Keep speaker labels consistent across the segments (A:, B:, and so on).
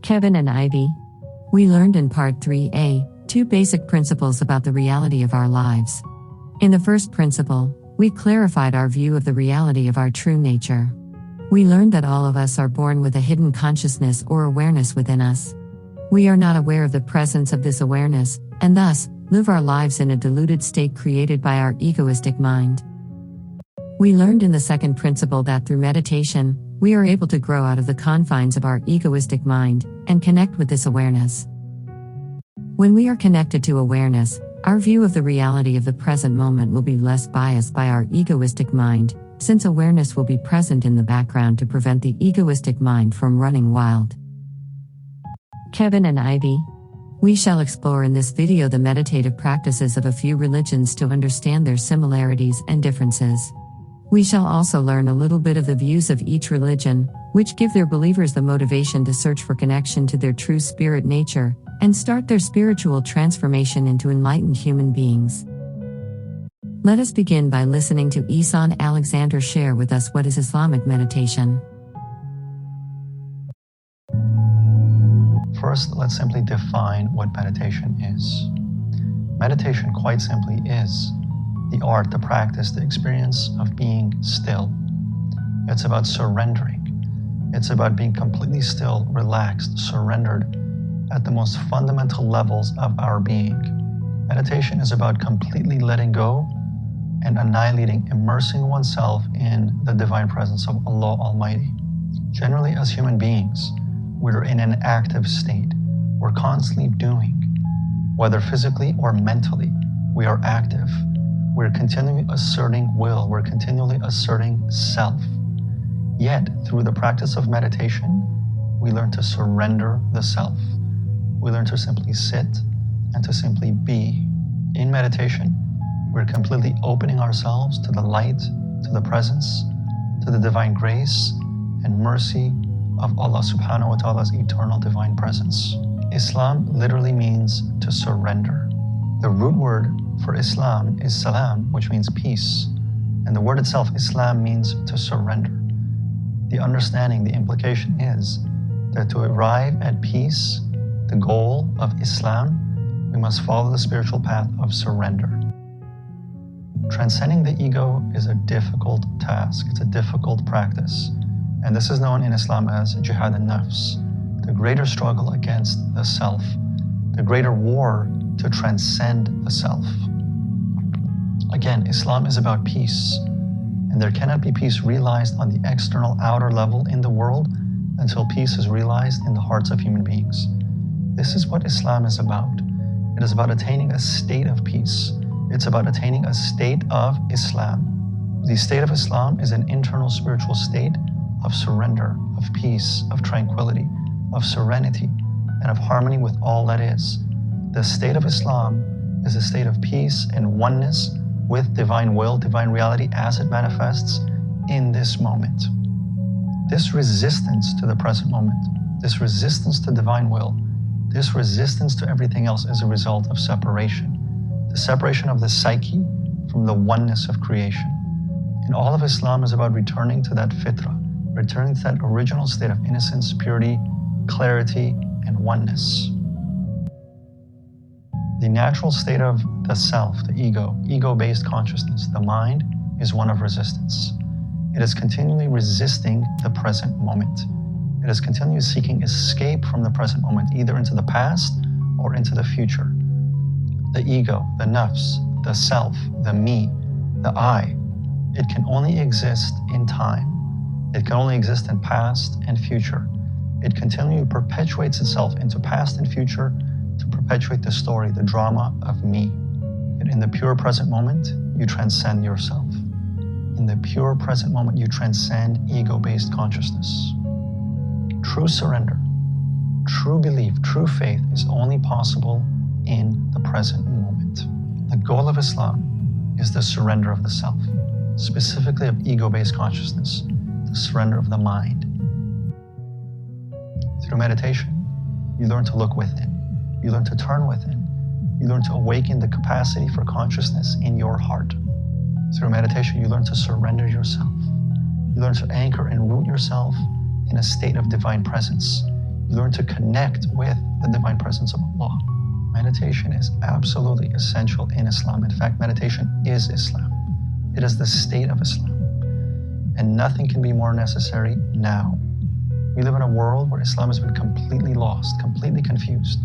A: Kevin and Ivy. We learned in Part 3A, 2 basic principles about the reality of our lives. In the first principle, we clarified our view of the reality of our true nature. We learned that all of us are born with a hidden consciousness or awareness within us. We are not aware of the presence of this awareness, and thus, live our lives in a deluded state created by our egoistic mind. We learned in the second principle that through meditation, we are able to grow out of the confines of our egoistic mind and connect with this awareness. When we are connected to awareness, our view of the reality of the present moment will be less biased by our egoistic mind, since awareness will be present in the background to prevent the egoistic mind from running wild. Kevin and Ivy. We shall explore in this video the meditative practices of a few religions to understand their similarities and differences. We shall also learn a little bit of the views of each religion, which give their believers the motivation to search for connection to their true spirit nature, and start their spiritual transformation into enlightened human beings. Let us begin by listening to Ihsan Alexander share with us what is Islamic meditation.
B: First, let's simply define what meditation is. Meditation, quite simply, is the art, the practice, the experience of being still. It's about surrendering. It's about being completely still, relaxed, surrendered at the most fundamental levels of our being. Meditation is about completely letting go and annihilating, immersing oneself in the divine presence of Allah Almighty. Generally, as human beings, we're in an active state. We're constantly doing, whether physically or mentally. We are active. We're continually asserting will. We're continually asserting self. Yet, through the practice of meditation, we learn to surrender the self. We learn to simply sit and to simply be. In meditation, we're completely opening ourselves to the light, to the presence, to the divine grace and mercy of Allah subhanahu wa ta'ala's eternal divine presence. Islam literally means to surrender. The root word for Islam is salam, which means peace. And the word itself, Islam, means to surrender. The understanding, the implication is that to arrive at peace, the goal of Islam, we must follow the spiritual path of surrender. Transcending the ego is a difficult task. It's a difficult practice. And this is known in Islam as jihad an-nafs, the greater struggle against the self, the greater war to transcend the self. Again, Islam is about peace, and there cannot be peace realized on the external outer level in the world until peace is realized in the hearts of human beings. This is what Islam is about. It is about attaining a state of peace. It's about attaining a state of Islam. The state of Islam is an internal spiritual state of surrender, of peace, of tranquility, of serenity, and of harmony with all that is. The state of Islam is a state of peace and oneness with divine will, divine reality as it manifests in this moment. This resistance to the present moment, this resistance to divine will, this resistance to everything else is a result of separation. The separation of the psyche from the oneness of creation. And all of Islam is about returning to that fitrah, returning to that original state of innocence, purity, clarity, and oneness. The natural state of the self, the ego, ego-based consciousness, the mind, is one of resistance. It is continually resisting the present moment. It is continually seeking escape from the present moment, either into the past or into the future. The ego, the nafs, the self, the me, the I, it can only exist in time. It can only exist in past and future. It continually perpetuates itself into past and future to perpetuate the story, the drama of me. Yet in the pure present moment, you transcend yourself. In the pure present moment, you transcend ego-based consciousness. True surrender, true belief, true faith is only possible in the present moment. The goal of Islam is the surrender of the self, specifically of ego-based consciousness, the surrender of the mind. Through meditation, you learn to look within. You learn to turn within. You learn to awaken the capacity for consciousness in your heart. Through meditation, you learn to surrender yourself. You learn to anchor and root yourself in a state of divine presence. You learn to connect with the divine presence of Allah. Meditation is absolutely essential in Islam. In fact, meditation is Islam. It is the state of Islam. And nothing can be more necessary now. We live in a world where Islam has been completely lost, completely confused.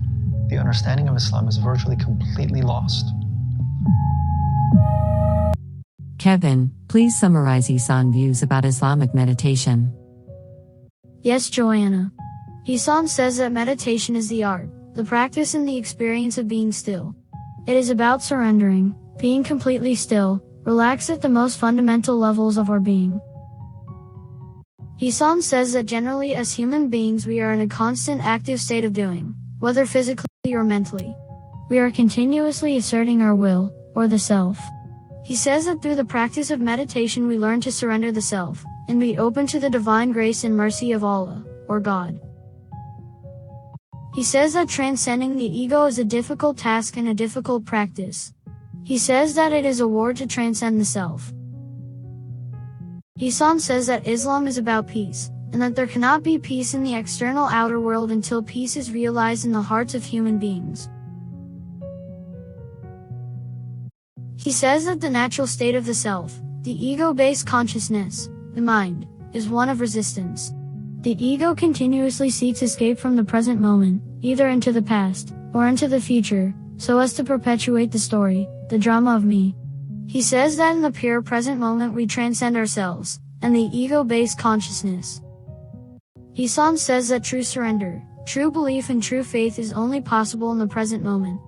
B: The understanding of Islam is virtually completely lost.
A: Kevin, please summarize Ihsan views about Islamic meditation.
C: Yes, Joanna. Ihsan says that meditation is the art, the practice and the experience of being still. It is about surrendering, being completely still, relaxed at the most fundamental levels of our being. Ihsan says that generally as human beings we are in a constant active state of doing, whether physically or mentally. We are continuously asserting our will, or the self. He says that through the practice of meditation we learn to surrender the self, and be open to the divine grace and mercy of Allah, or God. He says that transcending the ego is a difficult task and a difficult practice. He says that it is a war to transcend the self. Ihsan says that Islam is about peace, and that there cannot be peace in the external outer world until peace is realized in the hearts of human beings. He says that the natural state of the self, the ego-based consciousness, the mind, is one of resistance. The ego continuously seeks escape from the present moment, either into the past, or into the future, so as to perpetuate the story, the drama of me. He says that in the pure present moment we transcend ourselves, and the ego-based consciousness. Ihsan says that true surrender, true belief and true faith is only possible in the present moment.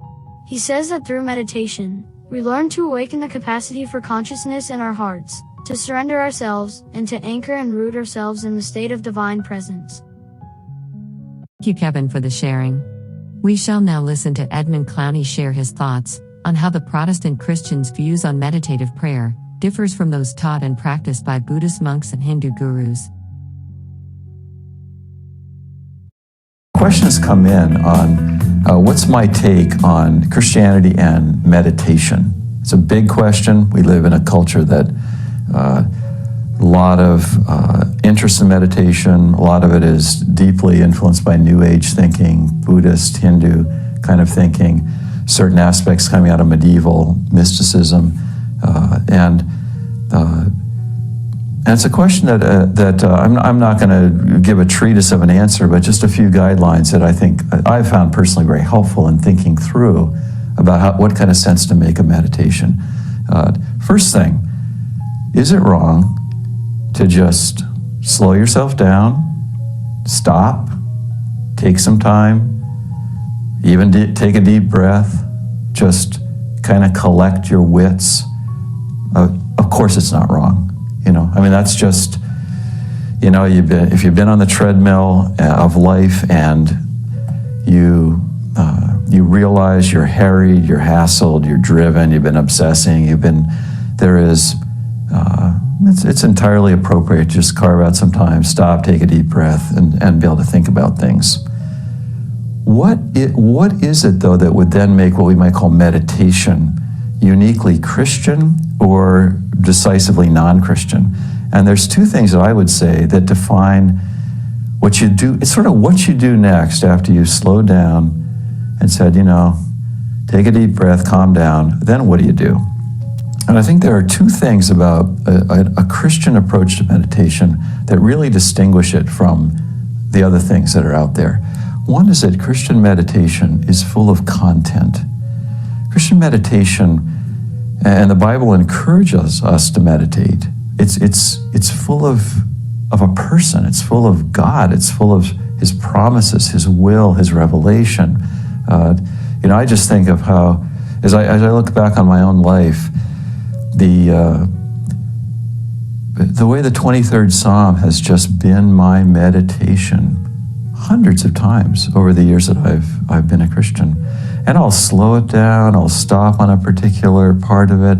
C: He says that through meditation, we learn to awaken the capacity for consciousness in our hearts, to surrender ourselves, and to anchor and root ourselves in the state of divine presence.
A: Thank you, Kevin, for the sharing. We shall now listen to Edmund Clowney share his thoughts on how the Protestant Christians' views on meditative prayer differs from those taught and practiced by Buddhist monks and Hindu gurus.
D: Questions come in on what's my take on Christianity and meditation. It's a big question. We live in a culture that a lot of interest in meditation. A lot of it is deeply influenced by New Age thinking, Buddhist, Hindu kind of thinking, certain aspects coming out of medieval mysticism. And it's a question that I'm not going to give a treatise of an answer, but just a few guidelines that I think I've found personally very helpful in thinking through about what kind of sense to make a meditation. First thing, is it wrong to just slow yourself down, stop, take some time, even take a deep breath, just kind of collect your wits? Of course it's not wrong. That's just, if you've been on the treadmill of life and you realize you're harried, you're hassled, you're driven, you've been obsessing, it's entirely appropriate to just carve out some time, stop, take a deep breath, and be able to think about things. What is it, though, that would then make what we might call meditation uniquely Christian or decisively non-Christian? And there's two things that I would say that define what you do. It's sort of what you do next after you've slowed down and said, take a deep breath, calm down, then what do you do? And I think there are two things about a Christian approach to meditation that really distinguish it from the other things that are out there. One is that Christian meditation is full of content. Christian meditation, and the Bible encourages us to meditate, it's full of a person, it's full of God, it's full of His promises, His will, His revelation. I just think of how, as I look back on my own life, the way the 23rd Psalm has just been my meditation hundreds of times over the years that I've been a Christian. And I'll slow it down, I'll stop on a particular part of it,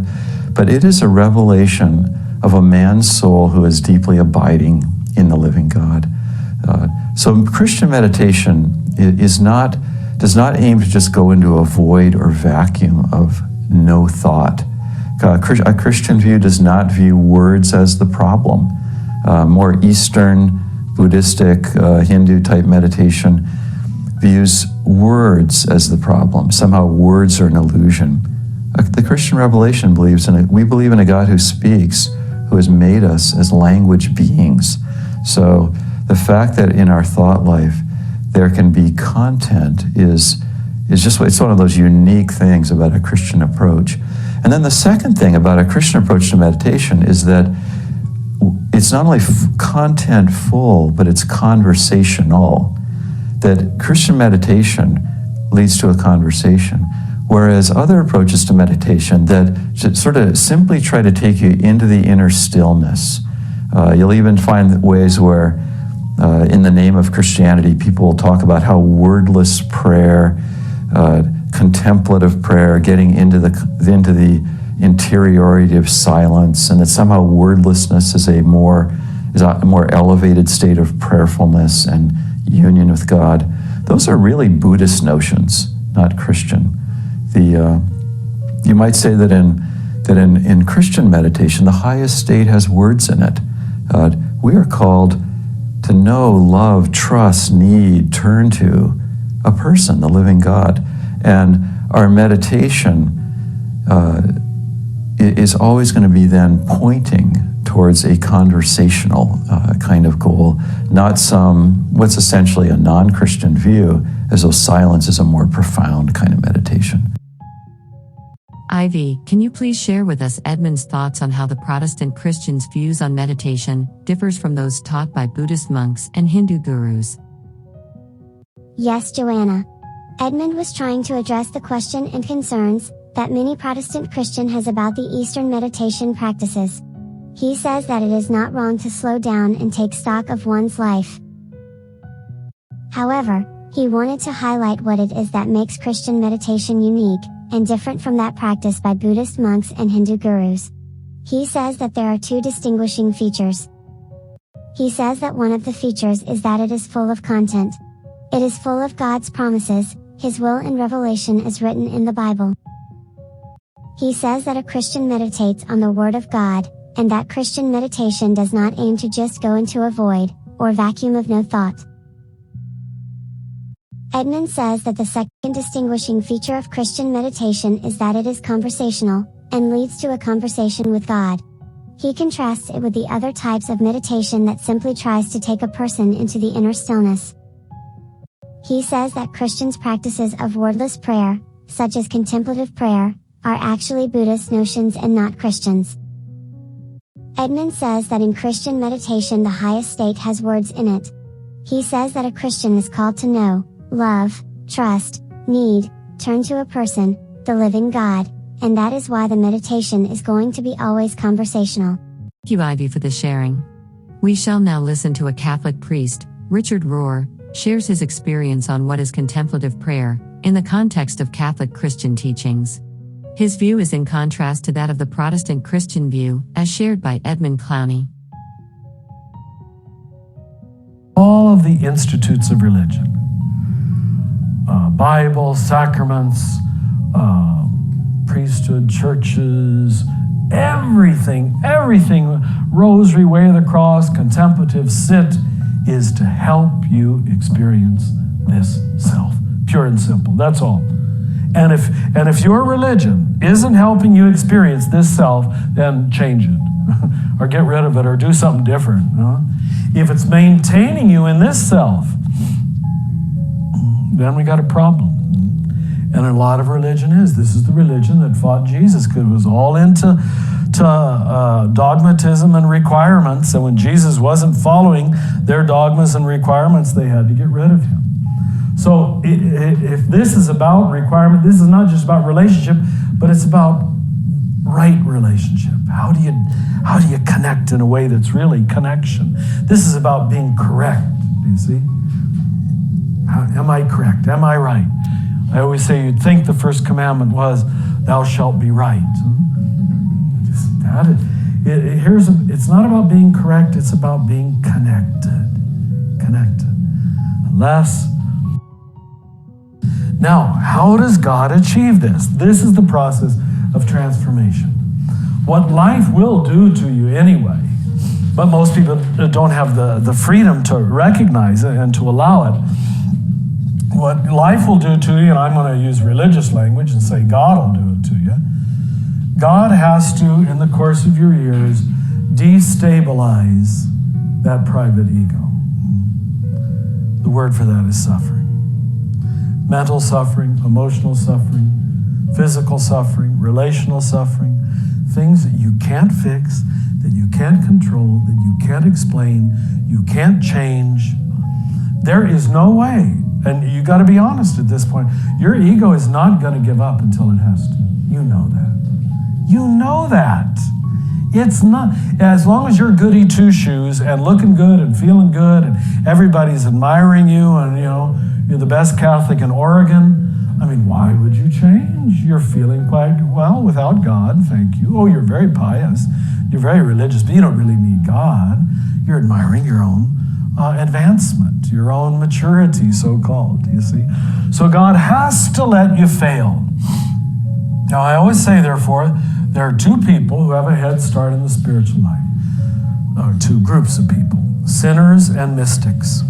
D: but it is a revelation of a man's soul who is deeply abiding in the living God. So Christian meditation does not aim to just go into a void or vacuum of no thought. A Christian view does not view words as the problem. More Eastern Buddhistic, Hindu type meditation views words as the problem. Somehow words are an illusion. The Christian revelation believes in it. We believe in a God who speaks, who has made us as language beings. So the fact that in our thought life there can be content is just, it's one of those unique things about a Christian approach. And then the second thing about a Christian approach to meditation is that it's not only content full, but it's conversational. That Christian meditation leads to a conversation, whereas other approaches to meditation that sort of simply try to take you into the inner stillness. You'll even find ways where, in the name of Christianity, people will talk about how wordless prayer, contemplative prayer, getting into the interiority of silence, and that somehow wordlessness is a more elevated state of prayerfulness and union with God. Those are really Buddhist notions, not Christian. You might say that in Christian meditation, the highest state has words in it. We are called to know, love, trust, need, turn to a person, the living God. And our meditation is always going to be then pointing towards a conversational kind of goal, not what's essentially a non-Christian view, as though silence is a more profound kind of meditation.
A: Ivy, can you please share with us Edmund's thoughts on how the Protestant Christians' views on meditation differs from those taught by Buddhist monks and Hindu gurus?
E: Yes, Joanna. Edmund was trying to address the question and concerns that many Protestant Christian has about the Eastern meditation practices. He says that it is not wrong to slow down and take stock of one's life. However, he wanted to highlight what it is that makes Christian meditation unique and different from that practiced by Buddhist monks and Hindu gurus. He says that there are two distinguishing features. He says that one of the features is that it is full of content. It is full of God's promises, His will and revelation as written in the Bible. He says that a Christian meditates on the Word of God, and that Christian meditation does not aim to just go into a void, or vacuum of no thought. Edmund says that the second distinguishing feature of Christian meditation is that it is conversational, and leads to a conversation with God. He contrasts it with the other types of meditation that simply tries to take a person into the inner stillness. He says that Christians' practices of wordless prayer, such as contemplative prayer, are actually Buddhist notions and not Christians. Edmund says that in Christian meditation the highest state has words in it. He says that a Christian is called to know, love, trust, need, turn to a person, the living God, and that is why the meditation is going to be always conversational.
A: Thank you, Ivy, for the sharing. We shall now listen to a Catholic priest, Richard Rohr, shares his experience on what is contemplative prayer, in the context of Catholic Christian teachings. His view is in contrast to that of the Protestant Christian view, as shared by Edmund Clowney.
F: All of the institutes of religion, Bible, sacraments, priesthood, churches, everything, rosary, way of the cross, contemplative, sit, is to help you experience this self. Pure and simple, that's all. And if your religion isn't helping you experience this self, then change it. Or get rid of it, or do something different. If it's maintaining you in this self, then we got a problem. And a lot of religion is. This is the religion that fought Jesus, because it was all into dogmatism and requirements. And when Jesus wasn't following their dogmas and requirements, they had to get rid of him. So if this is about requirement, this is not just about relationship, but it's about right relationship. How do you connect in a way that's really connection? This is about being correct. Do you see? Am I correct? Am I right? I always say you'd think the first commandment was, "Thou shalt be right." It's not about being correct. It's about being connected. Now, how does God achieve this? This is the process of transformation. What life will do to you anyway But most people don't have the freedom to recognize it and to allow it. What life will do to you, and I'm going to use religious language and say God will do it to you, God has to, in the course of your years, destabilize that private ego. The word for that is suffering. Mental suffering, emotional suffering, physical suffering, relational suffering, things that you can't fix, that you can't control, that you can't explain, you can't change. There is no way, and you got to be honest at this point, your ego is not going to give up until it has to. You know that. You know that. It's not, as long as you're goody two-shoes and looking good and feeling good and everybody's admiring you and, you know, you're the best Catholic in Oregon, I mean, why would you change? You're feeling quite well without God, thank you. Oh, you're very pious, you're very religious, but you don't really need God. You're admiring your own advancement, your own maturity, so-called, you see. So God has to let you fail. Now, I always say, therefore, there are two people who have a head start in the spiritual life, or two groups of people, sinners and mystics.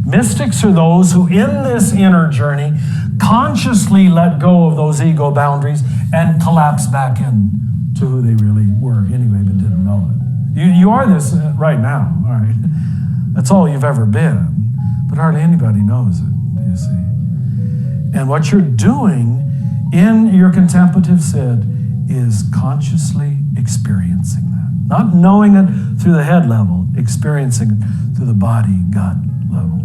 F: Mystics are those who, in this inner journey, consciously let go of those ego boundaries and collapse back in to who they really were anyway, but didn't know it. You are this right now, all right? That's all you've ever been, but hardly anybody knows it, you see. And what you're doing in your contemplative sid is consciously experiencing that. Not knowing it through the head level, experiencing it through the body, gut level.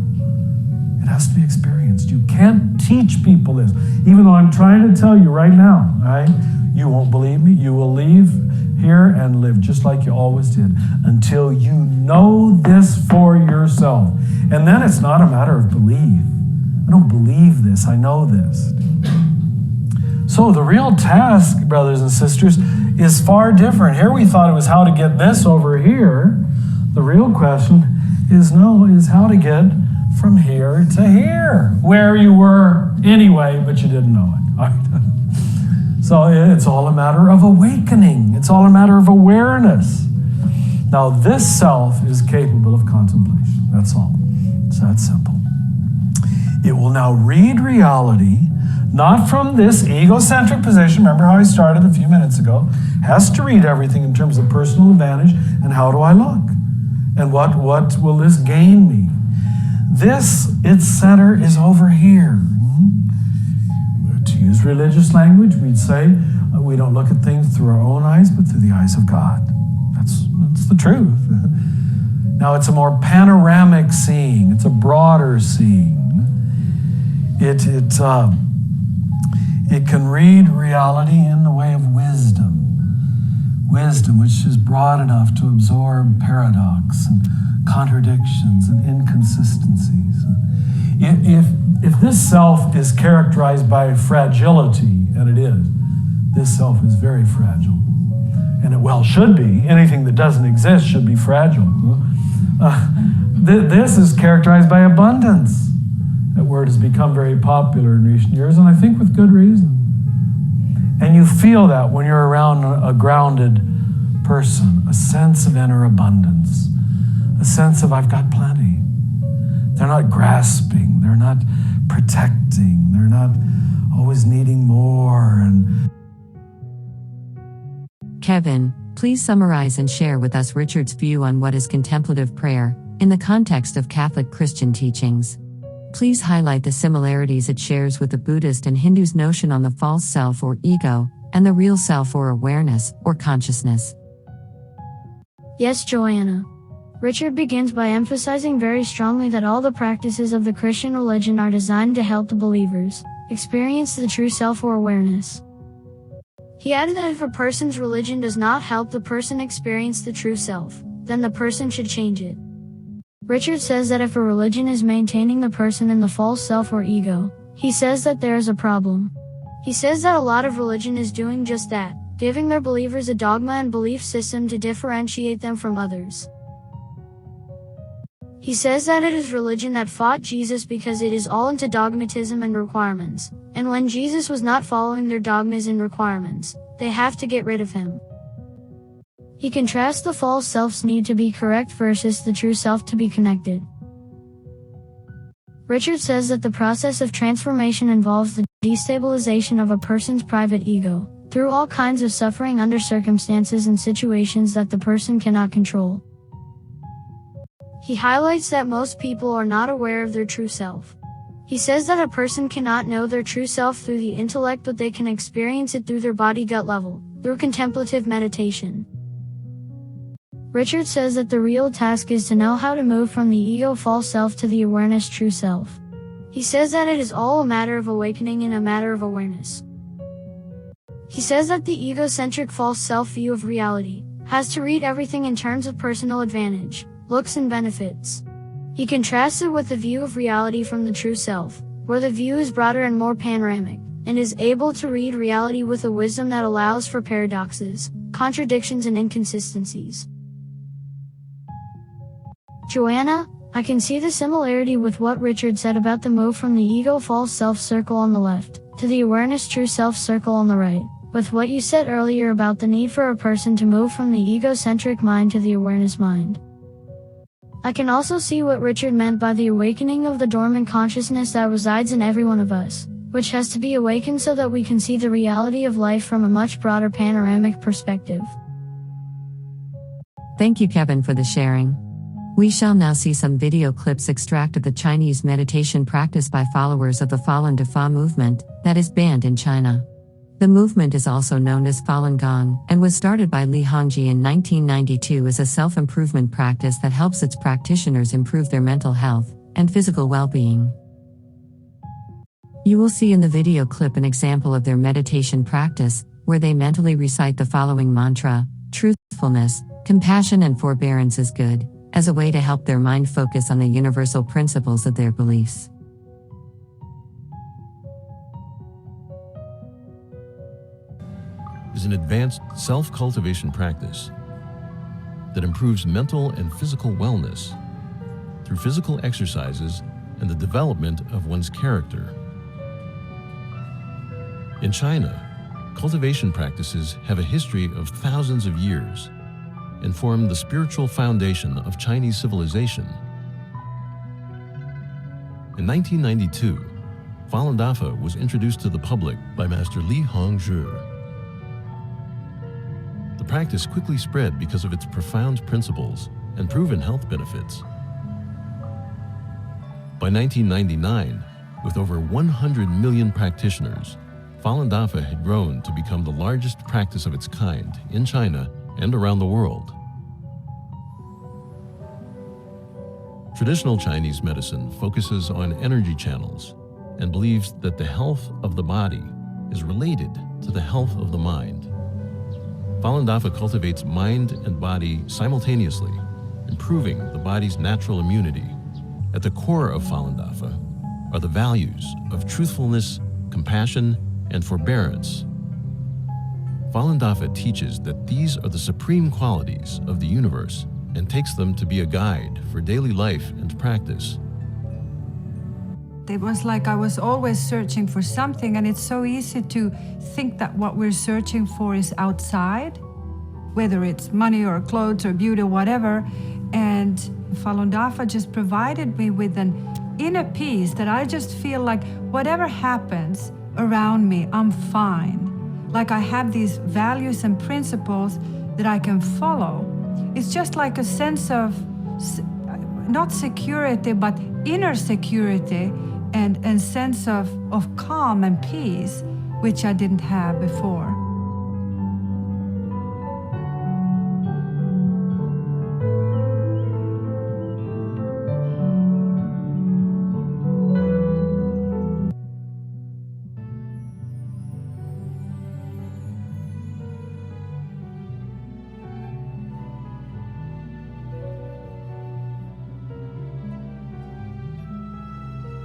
F: It has to be experienced. You can't teach people this. Even though I'm trying to tell you right now, right? You won't believe me. You will leave here and live just like you always did until you know this for yourself. And then it's not a matter of belief. I don't believe this. I know this. So the real task, brothers and sisters, is far different. Here we thought it was how to get this over here. The real question is how to get from here to here, where you were anyway, but you didn't know it. All right? So it's all a matter of awakening. It's all a matter of awareness. Now this self is capable of contemplation. That's all. It's that simple. It will now read reality, not from this egocentric position. Remember how I started a few minutes ago? Has to read everything in terms of personal advantage and how do I look? And what will this gain me? Its center is over here. To use religious language, we'd say we don't look at things through our own eyes, but through the eyes of God. That's the truth. Now it's a more panoramic seeing. It's a broader seeing. It can read reality in the way of wisdom. Wisdom which is broad enough to absorb paradox and contradictions and inconsistencies. If this self is characterized by fragility, and it is, this self is very fragile. And it should be. Anything that doesn't exist should be fragile. This is characterized by abundance. That word has become very popular in recent years, and I think with good reason. And you feel that when you're around a grounded person, a sense of inner abundance, a sense of I've got plenty. They're not grasping, they're not protecting, they're not always needing more. And
A: Kevin, please summarize and share with us Richard's view on what is contemplative prayer in the context of Catholic Christian teachings. Please highlight the similarities it shares with the Buddhist and Hindu's notion on the false self or ego, and the real self or awareness or consciousness.
C: Yes, Joanna. Richard begins by emphasizing very strongly that all the practices of the Christian religion are designed to help the believers experience the true self or awareness. He added that if a person's religion does not help the person experience the true self, then the person should change it. Richard says that if a religion is maintaining the person in the false self or ego, he says that there is a problem. He says that a lot of religion is doing just that, giving their believers a dogma and belief system to differentiate them from others. He says that it is religion that fought Jesus because it is all into dogmatism and requirements, and when Jesus was not following their dogmas and requirements, they have to get rid of him. He contrasts the false self's need to be correct versus the true self to be connected. Richard says that the process of transformation involves the destabilization of a person's private ego, through all kinds of suffering under circumstances and situations that the person cannot control. He highlights that most people are not aware of their true self. He says that a person cannot know their true self through the intellect, but they can experience it through their body-gut level, through contemplative meditation. Richard says that the real task is to know how to move from the ego false self to the awareness true self. He says that it is all a matter of awakening and a matter of awareness. He says that the egocentric false self view of reality has to read everything in terms of personal advantage, looks and benefits. He contrasts it with the view of reality from the true self, where the view is broader and more panoramic, and is able to read reality with a wisdom that allows for paradoxes, contradictions and inconsistencies. Joanna, I can see the similarity with what Richard said about the move from the ego false self circle on the left, to the awareness true self circle on the right, with what you said earlier about the need for a person to move from the egocentric mind to the awareness mind. I can also see what Richard meant by the awakening of the dormant consciousness that resides in every one of us, which has to be awakened so that we can see the reality of life from a much broader panoramic perspective.
A: Thank you, Kevin, for the sharing. We shall now see some video clips extract of the Chinese meditation practice by followers of the Falun Dafa movement, that is banned in China. The movement is also known as Falun Gong, and was started by Li Hongji in 1992 as a self-improvement practice that helps its practitioners improve their mental health and physical well-being. You will see in the video clip an example of their meditation practice, where they mentally recite the following mantra: truthfulness, compassion and forbearance is good, as a way to help their mind focus on the universal principles of their beliefs.
G: Is an advanced self-cultivation practice that improves mental and physical wellness through physical exercises and the development of one's character. In China, cultivation practices have a history of thousands of years and form the spiritual foundation of Chinese civilization. In 1992, Falun Dafa was introduced to the public by Master Li Hongzhi. The practice quickly spread because of its profound principles and proven health benefits. By 1999, with over 100 million practitioners, Falun Dafa had grown to become the largest practice of its kind in China and around the world. Traditional Chinese medicine focuses on energy channels and believes that the health of the body is related to the health of the mind. Falun Dafa cultivates mind and body simultaneously, improving the body's natural immunity. At the core of Falun Dafa are the values of truthfulness, compassion, and forbearance. Falun Dafa teaches that these are the supreme qualities of the universe and takes them to be a guide for daily life and practice.
H: It was like I was always searching for something, and it's so easy to think that what we're searching for is outside, whether it's money or clothes or beauty or whatever. And Falun Dafa just provided me with an inner peace that I just feel like whatever happens around me, I'm fine. Like I have these values and principles that I can follow. It's just like a sense of, not security, but inner security and sense of calm and peace, which I didn't have before.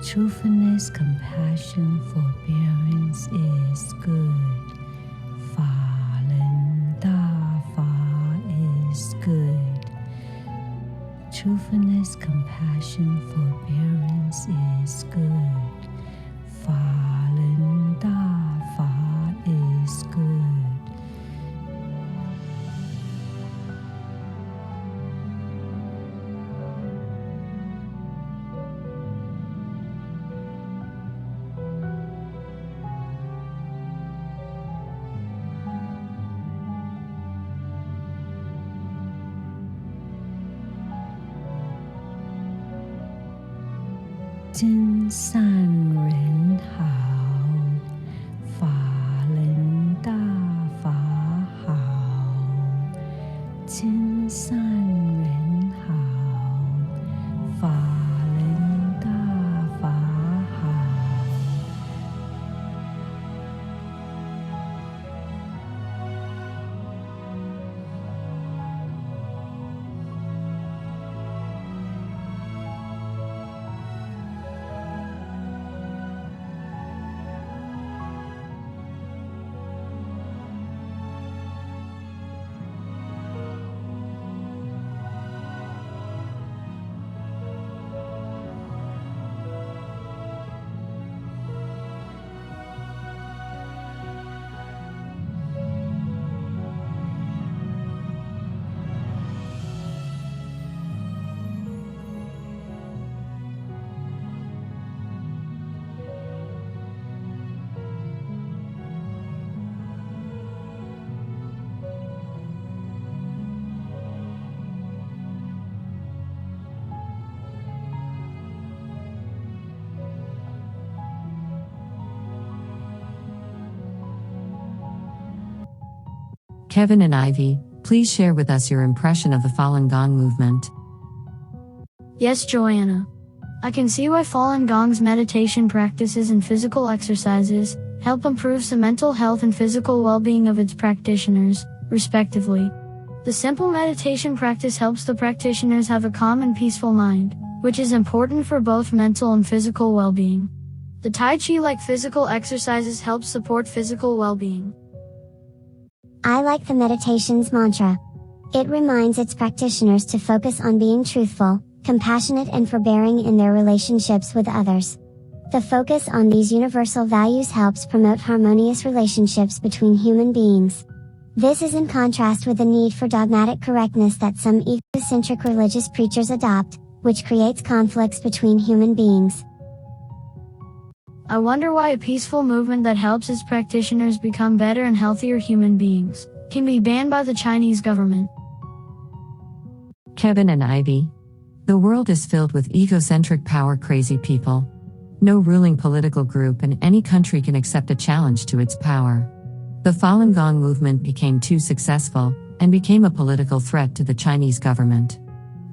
I: Truthfulness, compassion, forbearance is good. Falun Dafa is good. Truthfulness, compassion, forbearance is good. Falun Dafa is good. 真善人好，法轮大法好，真善人好，法轮大法好。
A: Kevin and Ivy, please share with us your impression of the Falun Gong movement.
C: Yes, Joanna. I can see why Falun Gong's meditation practices and physical exercises help improve the mental health and physical well-being of its practitioners, respectively. The simple meditation practice helps the practitioners have a calm and peaceful mind, which is important for both mental and physical well-being. The Tai Chi-like physical exercises help support physical well-being.
E: I like the meditation's mantra. It reminds its practitioners to focus on being truthful, compassionate and forbearing in their relationships with others. The focus on these universal values helps promote harmonious relationships between human beings. This is in contrast with the need for dogmatic correctness that some egocentric religious preachers adopt, which creates conflicts between human beings.
C: I wonder why a peaceful movement that helps its practitioners become better and healthier human beings can be banned by the Chinese government.
A: Kevin and Ivy. The world is filled with egocentric power-crazy people. No ruling political group in any country can accept a challenge to its power. The Falun Gong movement became too successful and became a political threat to the Chinese government.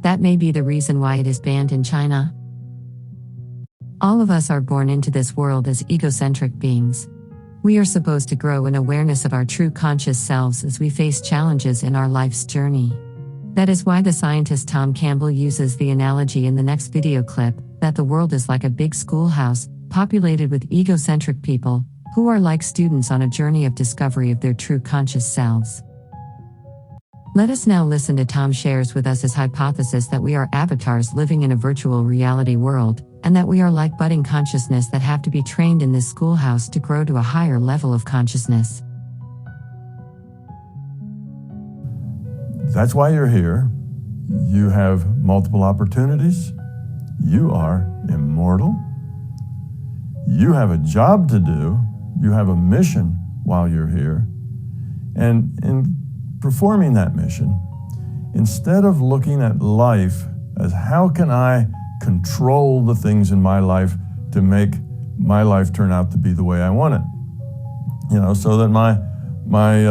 A: That may be the reason why it is banned in China. All of us are born into this world as egocentric beings. We are supposed to grow in awareness of our true conscious selves as we face challenges in our life's journey. That is why the scientist Tom Campbell uses the analogy in the next video clip, that the world is like a big schoolhouse, populated with egocentric people, who are like students on a journey of discovery of their true conscious selves. Let us now listen to Tom shares with us his hypothesis that we are avatars living in a virtual reality world, and that we are like budding consciousness that have to be trained in this schoolhouse to grow to a higher level of consciousness.
J: That's why you're here. You have multiple opportunities. You are immortal. You have a job to do. You have a mission while you're here. And in performing that mission, instead of looking at life as how can I control the things in my life to make my life turn out to be the way I want it, so that my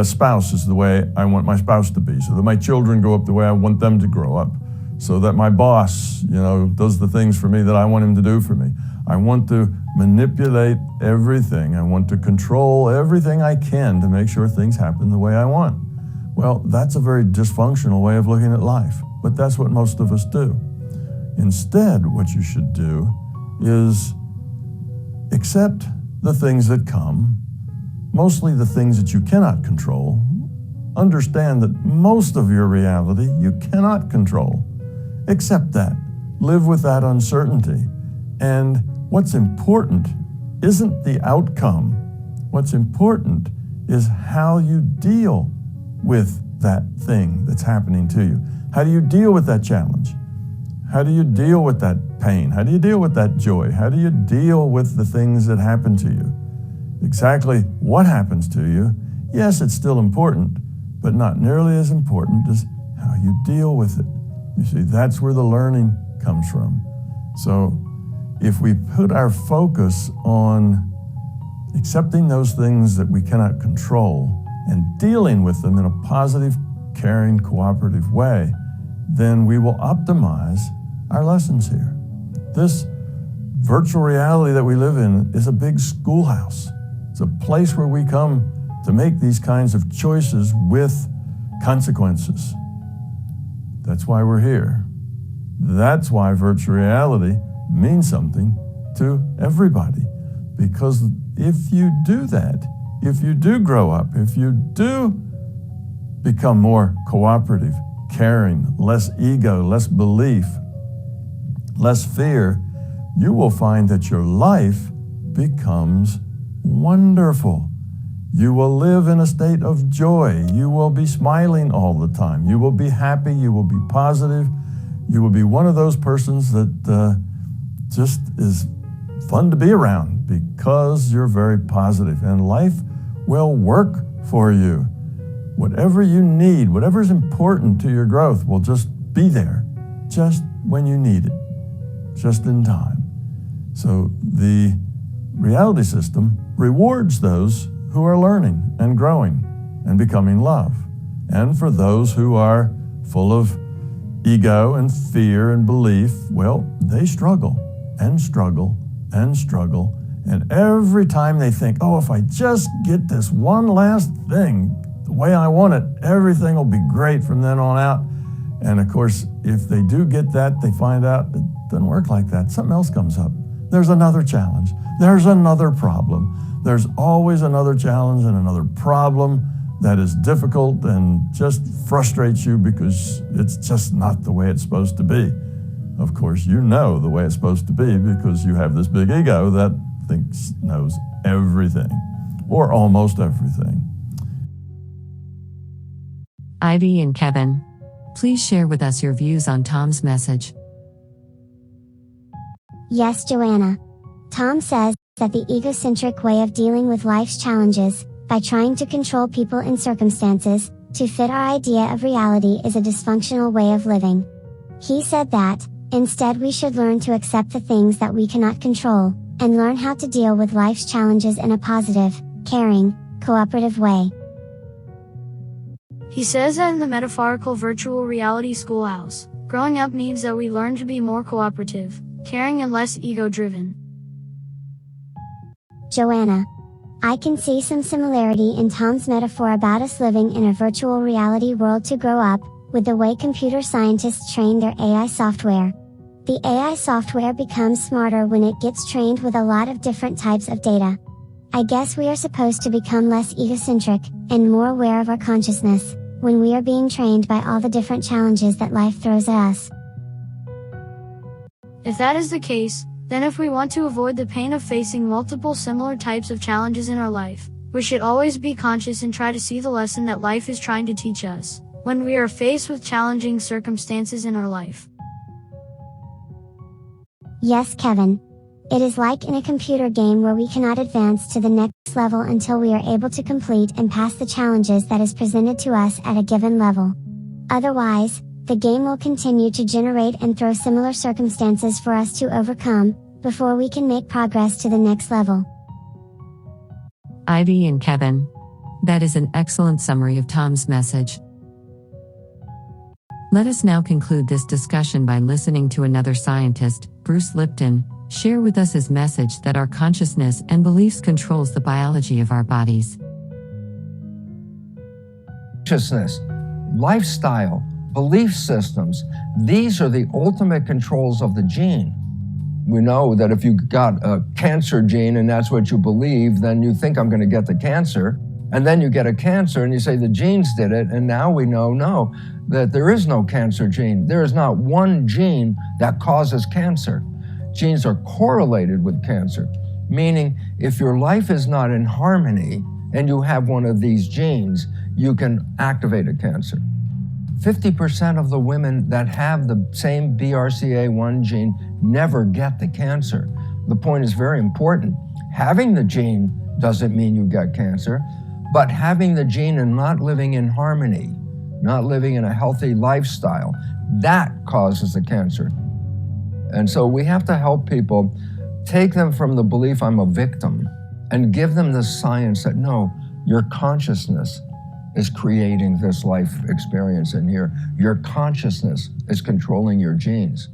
J: spouse is the way I want my spouse to be, so that my children grow up the way I want them to grow up, so that my boss, does the things for me that I want him to do for me. I want to manipulate everything. I want to control everything I can to make sure things happen the way I want. Well, that's a very dysfunctional way of looking at life, but that's what most of us do. Instead, what you should do is accept the things that come, mostly the things that you cannot control. Understand that most of your reality you cannot control. Accept that. Live with that uncertainty. And what's important isn't the outcome. What's important is how you deal with that thing that's happening to you. How do you deal with that challenge? How do you deal with that pain? How do you deal with that joy? How do you deal with the things that happen to you? Exactly what happens to you, yes, it's still important, but not nearly as important as how you deal with it. You see, that's where the learning comes from. So if we put our focus on accepting those things that we cannot control and dealing with them in a positive, caring, cooperative way, then we will optimize our lessons here. This virtual reality that we live in is a big schoolhouse. It's a place where we come to make these kinds of choices with consequences. That's why we're here. That's why virtual reality means something to everybody. Because if you do that, if you do grow up, if you do become more cooperative, caring, less ego, less belief, less fear, you will find that your life becomes wonderful. You will live in a state of joy. You will be smiling all the time. You will be happy. You will be positive. You will be one of those persons that just is fun to be around because you're very positive, and life will work for you. Whatever you need, whatever is important to your growth will just be there, just when you need it, just in time. So the reality system rewards those who are learning and growing and becoming love. And for those who are full of ego and fear and belief, well, they struggle and struggle and struggle. And every time they think, oh, if I just get this one last thing the way I want it, everything will be great from then on out. And of course, if they do get that, they find out it doesn't work like that. Something else comes up. There's another challenge. There's another problem. There's always another challenge and another problem that is difficult and just frustrates you because it's just not the way it's supposed to be. Of course, you know the way it's supposed to be because you have this big ego that thinks knows everything, or almost everything.
A: Ivy and Kevin, please share with us your views on Tom's message.
E: Yes, Joanna. Tom says that the egocentric way of dealing with life's challenges, by trying to control people and circumstances to fit our idea of reality, is a dysfunctional way of living. He said that, instead, we should learn to accept the things that we cannot control, and learn how to deal with life's challenges in a positive, caring, cooperative way.
C: He says that in the metaphorical virtual reality schoolhouse, growing up means that we learn to be more cooperative, caring, and less ego-driven.
E: Joanna, I can see some similarity in Tom's metaphor about us living in a virtual reality world to grow up, with the way computer scientists train their AI software. The AI software becomes smarter when it gets trained with a lot of different types of data. I guess we are supposed to become less egocentric, and more aware of our consciousness, when we are being trained by all the different challenges that life throws at us.
C: If that is the case, then if we want to avoid the pain of facing multiple similar types of challenges in our life, we should always be conscious and try to see the lesson that life is trying to teach us, when we are faced with challenging circumstances in our life.
E: Yes, Kevin. It is like in a computer game where we cannot advance to the next level until we are able to complete and pass the challenges that is presented to us at a given level. Otherwise, the game will continue to generate and throw similar circumstances for us to overcome, before we can make progress to the next level.
A: Ivy and Kevin, that is an excellent summary of Tom's message. Let us now conclude this discussion by listening to another scientist, Bruce Lipton, share with us his message that our consciousness and beliefs controls the biology of our bodies.
K: Consciousness, lifestyle, belief systems, these are the ultimate controls of the gene. We know that if you got a cancer gene and that's what you believe, then you think I'm going to get the cancer, and then you get a cancer and you say the genes did it, and now we know, no, that there is no cancer gene. There is not one gene that causes cancer. Genes are correlated with cancer, meaning if your life is not in harmony and you have one of these genes, you can activate a cancer. 50% of the women that have the same BRCA1 gene never get the cancer. The point is very important. Having the gene doesn't mean you get cancer, but having the gene and not living in harmony, not living in a healthy lifestyle, that causes the cancer. And so we have to help people Take them from the belief I'm a victim and give them the science that no, your consciousness is creating this life experience in here. Your consciousness is controlling your genes.